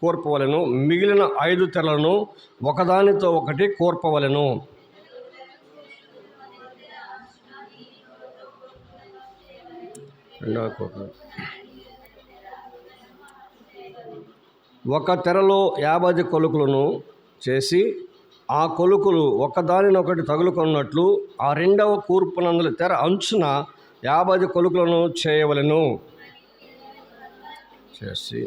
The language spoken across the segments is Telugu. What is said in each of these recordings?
కూర్పవలెను. మిగిలిన 5 తెరలను ఒకదానితో ఒకటి కూర్పవలెను. ఒక తెరలో 50 కొలుకులను చేసి ఆ కొలుకులు ఒకదానినొకటి తగులుకున్నట్లు ఆ రెండవ కూర్పునందుల తెర అంచున 50 కొలుకులను చేయవలెను. చేసి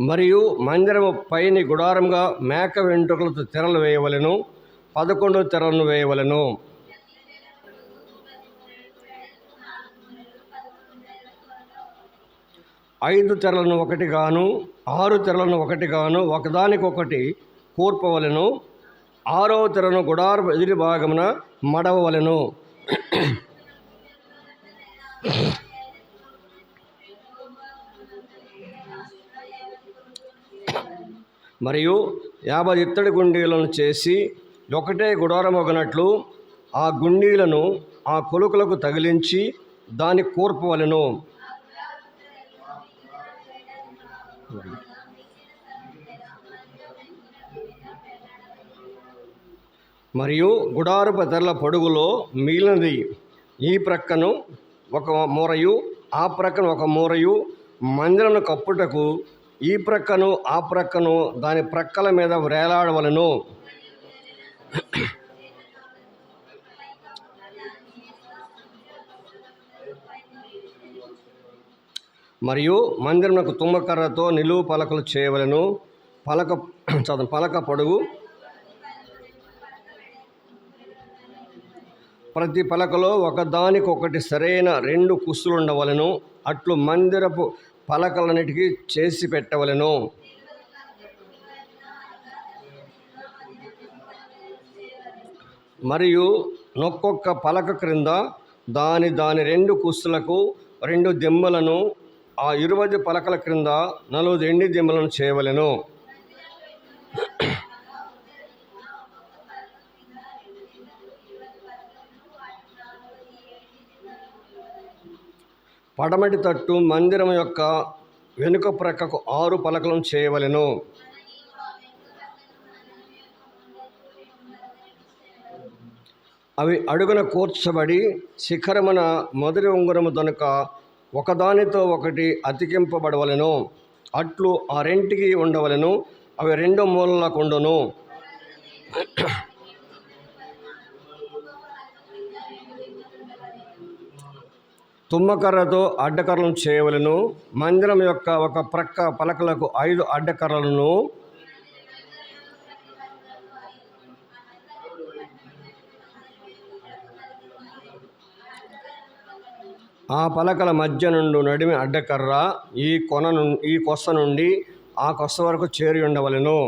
మరియు మందిరము పైని గుడారంగా మేక వెంట్రుకలతో తెరలు వేయవలెను. 11 తెరలను వేయవలెను. ఐదు తెరలను ఒకటి గాను 6 తెరలను ఒకటి గాను ఒకదానికొకటి కూర్పవలెను. 6వ తెరను గుడారపు ఎదుటి భాగమున మడవవలెను. మరియు 50 ఇత్తడి గుండీలను చేసి ఒకటే గుడారం ఒకనట్లు ఆ గుండీలను ఆ కొలుకులకు తగిలించి దాని కూర్పవలెను. మరియు గుడారపు తెరల పొడుగులో మిగిలినది ఈ ప్రక్కను ఒక మూరయు ఆ ప్రక్కను ఒక మూరయు మందిరమును కప్పుటకు ఈ ప్రక్కను ఆ ప్రక్కను దాని ప్రక్కల మీద వేలాడవలెను. మరియు మందిరమునకు తుమ్మకర్రతో నిలువు పలకలు చేయవలెను. పలక పొడుగు ప్రతి పలకలో ఒకదానికొకటి సరైన 2 కుస్తులుండవలెను. అట్లు మందిరపు పలకలన్నిటికీ చేసి పెట్టవలెను. మరియు నొక్కొక్క పలక క్రింద దాని 2 కుస్తులకు 2 దిమ్మలను, ఆ 20 పలకల క్రింద 40 ఎండి దిమ్మలను చేయవలెను. పడమటి తట్టు మందిరం యొక్క వెనుక ప్రక్కకు 6 పలకలను చేయవలెను. అవి అడుగున కూర్చబడి శిఖరమున మొదటి ఉంగరము దనుక ఒకదానితో ఒకటి అతికింపబడవలెను. అట్లు ఆ రెంటికి ఉండవలెను. అవి 2 మూలలకు ఉండును. తుమ్మకర్రతో అడ్డకర్రలను చేయవలెను. మందిరం యొక్క ఒక ప్రక్క పలకలకు 5 అడ్డకర్రలను, ఆ పలకల మధ్య నుండి నడిమి అడ్డకర్ర ఈ కొస నుండి ఆ కొస వరకు చేరి ఉండవలెను.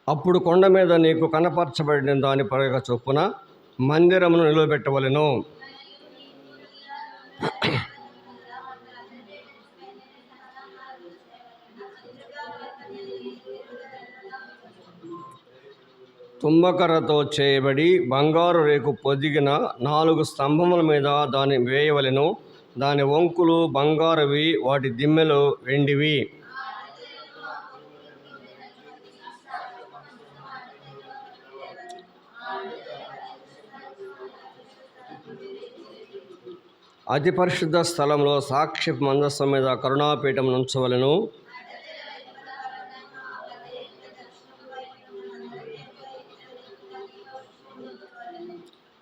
అప్పుడు కొండ మీద నీకు కనపరచబడిన దాని పలక చొప్పున మందిరమును నిలవబెట్టవలెను. తుమ్మకర్రతో చేయబడి బంగారు రేకు పొదిగిన 4 స్తంభముల మీద దాన్ని వేయవలెను. దాని వంకులు బంగారువి, వాటి దిమ్మెలు వెండివి. అతి పరిశుద్ధ స్థలంలో సాక్షి మందసం మీద కరుణాపీఠం ఉంచవలెను.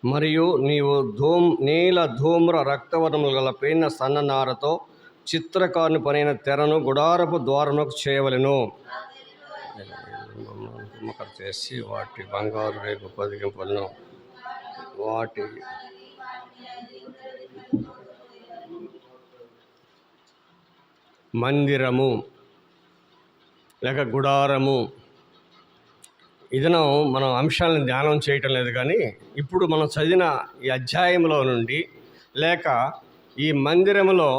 మరియు నీవు నీల ధూమ్ర రక్తవర్ణములు గల పేనిన సన్ననారతో చిత్రకారుని పనైన తెరను గుడారపు ద్వారములకు చేయవలెను. చేసి వాటి బంగారు రేకు పొదిగింపలను. వాటి మందిరము లేక గుడారము. ఇదనం మనం అంశాలను ధ్యానం చేయటం లేదు, కానీ ఇప్పుడు మనం చదివిన ఈ అధ్యాయంలో నుండి లేక ఈ మందిరములో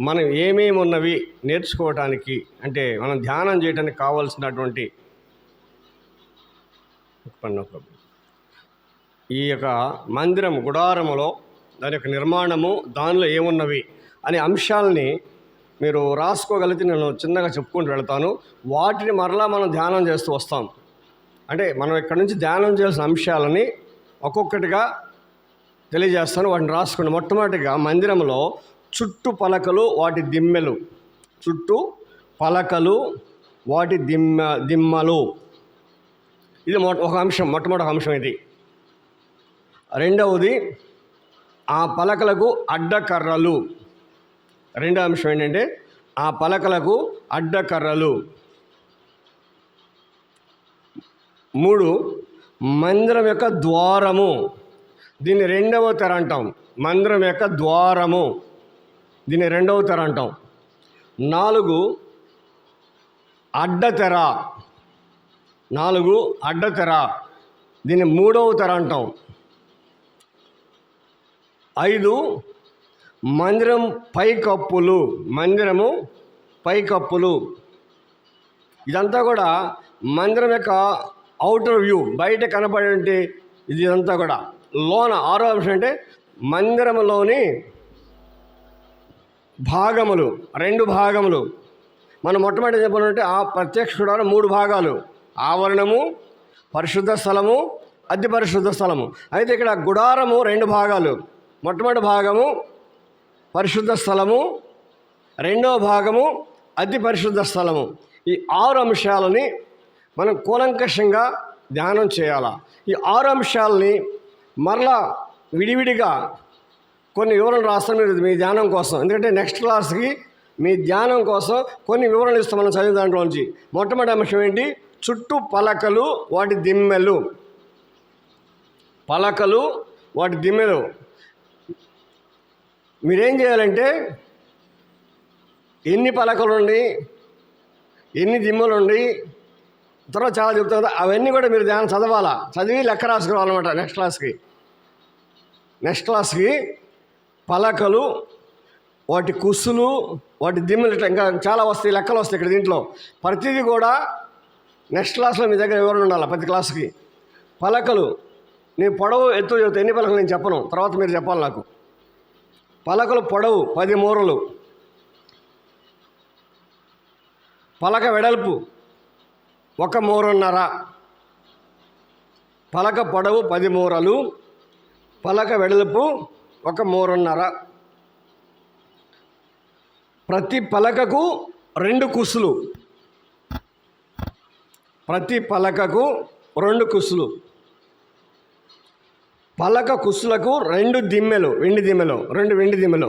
మనం ఏమేమి ఉన్నవి నేర్చుకోవటానికి, అంటే మనం ధ్యానం చేయడానికి కావాల్సినటువంటి ఈ యొక్క మందిరం గుడారములో దాని యొక్క నిర్మాణము, దానిలో ఏమున్నవి అనే అంశాలని మీరు రాసుకోగలిగితే నేను చిన్నగా చెప్పుకుంటూ వెళ్తాను. వాటిని మరలా మనం ధ్యానం చేస్తూ వస్తాం. అంటే మనం ఇక్కడ నుంచి ధ్యానం చేయాల్సిన అంశాలని ఒక్కొక్కటిగా తెలియజేస్తాను. వాటిని రాసుకోండి. మొట్టమొదటిగా మందిరంలో చుట్టూ పలకలు, వాటి దిమ్మెలు. చుట్టూ పలకలు, వాటి దిమ్మలు. ఇది ఒక అంశం, మొట్టమొదటి అంశం ఇది. రెండవది ఆ పలకలకు అడ్డకర్రలు. రెండో అంశం ఏంటంటే ఆ పలకలకు అడ్డకర్రలు. 3 మందిరం యొక్క ద్వారము. దీన్ని రెండవ తెర అంటాం. మందిరం యొక్క ద్వారము, దీన్ని రెండవ తెర అంటాం. 4 అడ్డతెర. 4 అడ్డతెర, దీన్ని మూడవ తెర అంటాం. 5 మందిరం పైకప్పులు. మందిరము పైకప్పులు. ఇదంతా కూడా మందిరం యొక్క అవుటర్ వ్యూ, బయట కనపడే ఇదంతా కూడా. లోన 6వ అంశం అంటే మందిరంలోని భాగములు, 2 భాగములు. మనం మొట్టమొదటి చెప్పాలంటే ఆ ప్రత్యక్ష గుడారం 3 భాగాలు: ఆవరణము, పరిశుద్ధ స్థలము, అతి పరిశుద్ధ స్థలము. అయితే ఇక్కడ గుడారము 2 భాగాలు. మొట్టమొదటి భాగము పరిశుద్ధ స్థలము, రెండవ భాగము అతి పరిశుద్ధ స్థలము. ఈ 6 అంశాలని మనం కూలంకషంగా ధ్యానం చేయాలి. ఈ 6 అంశాలని మరలా విడివిడిగా కొన్ని వివరణలు రాస్తాను మీరు మీ ధ్యానం కోసం. ఎందుకంటే నెక్స్ట్ క్లాస్కి మీ ధ్యానం కోసం కొన్ని వివరణలు ఇస్తాం మనం చదివిన దాంట్లోంచి. మొట్టమొదటి అంశం ఏంటి? చుట్టూ పలకలు, వాటి దిమ్మెలు. పలకలు, వాటి దిమ్మెలు. మీరేం చేయాలంటే ఎన్ని పలకలుండి, ఎన్ని దిమ్మలుండి, తర్వాత చాలా చెప్తాను కదా, అవన్నీ కూడా మీరు ధ్యానం చదవాలా. చదివి లెక్క రాసుకోవాలన్నమాట. నెక్స్ట్ క్లాస్కి పలకలు, వాటి కుస్సులు, వాటి దిమ్మలు, ఇంకా చాలా వస్తాయి, లెక్కలు వస్తాయి ఇక్కడ. దీంట్లో ప్రతిదీ కూడా నెక్స్ట్ క్లాస్లో మీ దగ్గర వివరణ ఉండాలి. ప్రతి క్లాస్కి పలకలు, నేను పొడవు ఎత్తు చెబుతా. ఎన్ని పలకలు నేను చెప్పను, తర్వాత మీరు చెప్పాలి నాకు. పలకలు పొడవు 10 మూరలు. పలక వెడల్పు 1 మూరన్నర. పలక పొడవు 10 మూరలు, పలక వెడల్పు 1 మూరన్నర. ప్రతి పలకకు 2 కుస్సులు. ప్రతి పలకకు 2 కుస్సులు. పలక కుస్సులకు 2 దిమ్మెలు, వెండి దిమ్మెలు, 2 వెండి దిమ్మెలు.